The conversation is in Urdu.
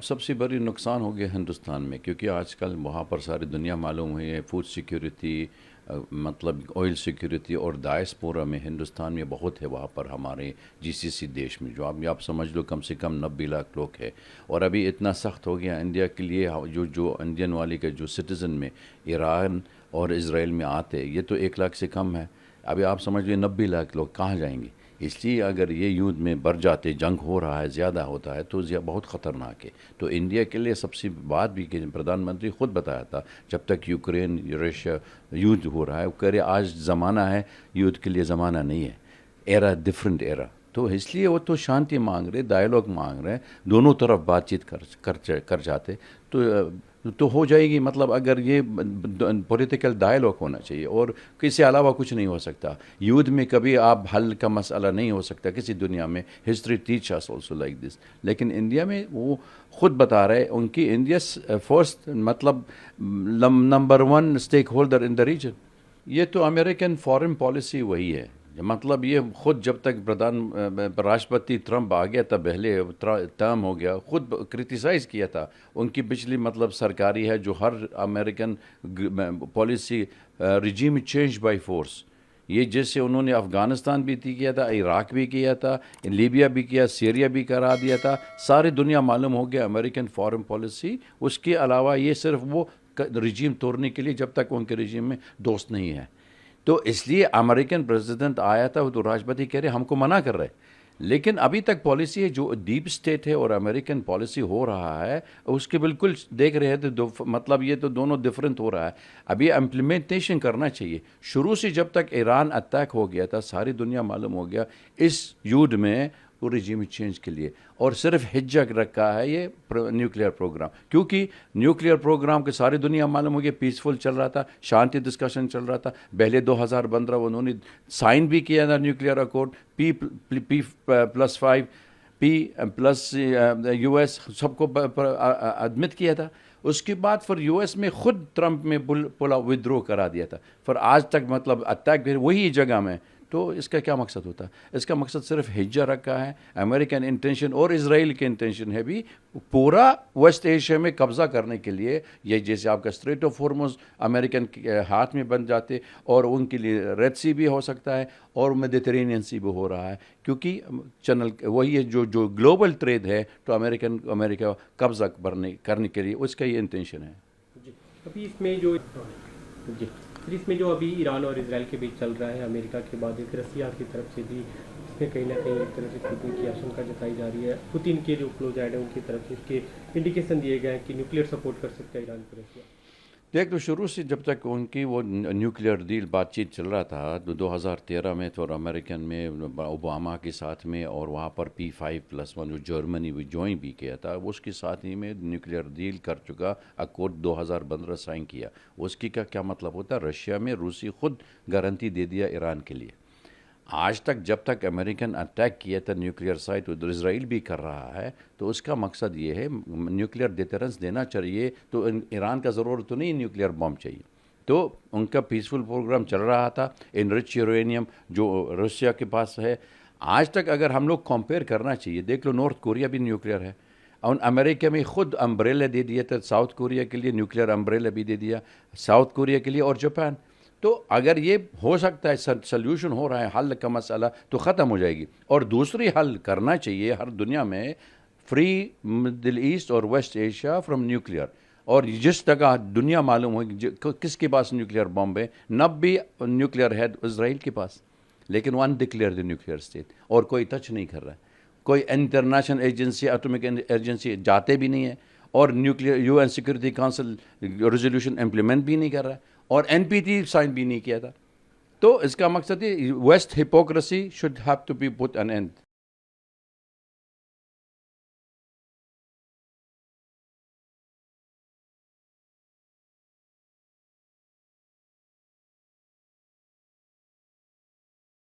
اب سب سے بڑی نقصان ہو گیا ہندوستان میں، کیونکہ آج کل وہاں پر ساری دنیا معلوم ہوئی ہے، فوڈ سیکیورٹی، مطلب آئل سیکیورٹی، اور داعش پورا میں ہندوستان میں بہت ہے وہاں پر ہمارے جی سی سی دیش میں، جو آپ سمجھ لو کم سے کم 90 لاکھ لوگ ہے. اور ابھی اتنا سخت ہو گیا انڈیا کے لیے، جو انڈین والے کے جو سٹیزن میں ایران اور اسرائیل میں آتے، یہ تو 1 لاکھ سے کم ہے. ابھی آپ سمجھ لیں 90 لاکھ لوگ کہاں جائیں گے؟ اس لیے اگر یہ یوتھ میں بڑھ جاتے، جنگ ہو رہا ہے، زیادہ ہوتا ہے، تو بہت خطرناک ہے. تو انڈیا کے لیے سب سے بات بھی کہ پردھان منتری خود بتایا تھا، جب تک یوکرین رشیا یوتھ ہو رہا ہے، وہ کہہ رہے آج زمانہ ہے، یوتھ کے لیے زمانہ نہیں ہے، ایرا ڈفرینٹ ایرا. تو اس لیے وہ تو شانتی مانگ رہے، ڈائلاگ مانگ رہے، دونوں طرف بات چیت کر جاتے تو ہو جائے گی. مطلب اگر یہ پولیٹیکل ڈائلاگ ہونا چاہیے، اور کسی علاوہ کچھ نہیں ہو سکتا. یوتھ میں کبھی آپ حل کا مسئلہ نہیں ہو سکتا کسی دنیا میں. History teach us also like this. لیکن انڈیا میں وہ خود بتا رہے ان کی انڈیا فرسٹ، مطلب number 1 stakeholder in the region. یہ تو امریکن فارن پالیسی وہی ہے. مطلب یہ خود جب تک راشٹرپتی ٹرمپ آ گیا تھا، پہلے ٹرم ہو گیا، خود کرٹیسائز کیا تھا ان کی پچھلی مطلب سرکاری ہے جو ہر American policy regime change by force. یہ جیسے انہوں نے افغانستان بھی کیا تھا، عراق بھی کیا تھا، لیبیا بھی کیا، سیریا بھی کرا دیا تھا. ساری دنیا معلوم ہو گیا امریکن فارن پالیسی. اس کے علاوہ یہ صرف وہ رجیم توڑنے کے لیے، جب تک ان کے رجیم میں دوست نہیں ہے. تو اس لیے امریکن پریزیڈنٹ آیا تھا، وہ تو راشٹرپتی کہہ رہے ہم کو منع کر رہے. لیکن ابھی تک پالیسی ہے جو ڈیپ اسٹیٹ ہے اور امریکن پالیسی ہو رہا ہے، اس کے بالکل دیکھ رہے ہیں تو مطلب یہ تو دونوں ڈفرینٹ ہو رہا ہے. ابھی امپلیمنٹیشن کرنا چاہیے. شروع سے جب تک ایران اٹیک ہو گیا تھا، ساری دنیا معلوم ہو گیا اس یوتھ میں وہ رجیم چینج کے لیے، اور صرف حجہ رکھا ہے یہ نیوکلیئر پروگرام. کیونکہ نیوکلیئر پروگرام کے ساری دنیا معلوم ہو گیا پیسفل چل رہا تھا، شانتی ڈسکشن چل رہا تھا. پہلے 2015 انہوں نے سائن بھی کیا تھا nuclear accord, P+5، P+ U S سب کو ایڈمٹ کیا تھا. اس کے بعد پھر یو ایس میں خود ٹرمپ میں ودرو کرا دیا تھا. پھر آج تک مطلب اٹیک بھی وہی جگہ میں. تو اس کا کیا مقصد ہوتا ہے؟ اس کا مقصد صرف حجہ رکھا ہے. امریکن انٹینشن اور اسرائیل کی انٹینشن ہے بھی پورا ویسٹ ایشیا میں قبضہ کرنے کے لیے. یہ جیسے آپ کا اسٹریٹ آف ہارمز امریکن کے ہاتھ میں بن جاتے، اور ان کے لیے ریڈ سی بھی ہو سکتا ہے، اور میڈیٹرینین سی بھی ہو رہا ہے. کیونکہ چینل وہی ہے جو گلوبل ٹریڈ ہے، تو امریکہ قبضہ کرنے کے لیے اس کا یہ انٹینشن ہے. جی ابھی اس میں جو ابھی ایران اور اسرائیل کے بیچ چل رہا ہے، امریکہ کے بعد ایک رسیا کی طرف سے بھی اس میں کہیں نہ کہیں ایک طرح سے ٹوٹنے کی آشنکا جتائی جا رہی ہے. پوتین کے جو کلوز ایڈ ہیں ان کی طرف سے اس کے انڈیکیشن دیے گئے ہیں کہ نیوکلیئر سپورٹ کر سکتا ہے ایران کو رسیا. دیکھ تو شروع سے جب تک ان کی وہ نیوکلیئر ڈیل بات چیت چل رہا تھا 2013 میں، تو امریکن میں اوباما کے ساتھ میں، اور وہاں پر P5+1 جو جرمنی بھی جوائن بھی کیا تھا، اس کے ساتھ ہی میں نیوکلیئر ڈیل کر چکا، اکارڈ 2015 سائن کیا. اس کی کا کیا مطلب ہوتا ہے؟ رشیا میں روسی خود گارنٹی دے دیا ایران کے لیے. آج تک جب تک امریکن اٹیک کیا تھا نیوکلیئر سائٹ، ادھر اسرائیل بھی کر رہا ہے، تو اس کا مقصد یہ ہے نیوکلیئر ڈیٹرنس دینا چاہیے. تو ایران کا ضرورت تو نہیں نیوکلیئر بم چاہیے. تو ان کا پیسفل پروگرام چل رہا تھا، انرچ یورینیم جو روسیا کے پاس ہے. آج تک اگر ہم لوگ کمپیئر کرنا چاہیے، دیکھ لو نارتھ کوریا بھی نیوکلیئر ہے. اور امریکہ میں خود امبریلا دے دیا تھا ساؤتھ کوریا کے لیے، نیوکلیئر امبریلا بھی دے دیا ساؤتھ کوریا کے لیے، اور جاپان. تو اگر یہ ہو سکتا ہے سلیوشن ہو رہا ہے حل کا مسئلہ، تو ختم ہو جائے گی. اور دوسری حل کرنا چاہیے ہر دنیا میں، فری مڈل ایسٹ اور ویسٹ ایشیا فرام نیوکلیئر. اور جس جگہ دنیا معلوم ہوگی کس کے پاس نیوکلیئر بم ہے، 90 نیوکلیئر ہے اسرائیل کے پاس، لیکن ون ڈکلیئر دی نیوکلیئر اسٹیٹ، اور کوئی ٹچ نہیں کر رہا ہے. کوئی انٹرنیشنل ایجنسی، ایٹمک ایجنسی جاتے بھی نہیں ہے، اور nuclear UN security council resolution implement بھی نہیں کر رہا ہے، اور NPT سائن بھی نہیں کیا تھا. تو اس کا مقصد ہے west hypocrisy should have to be put an and.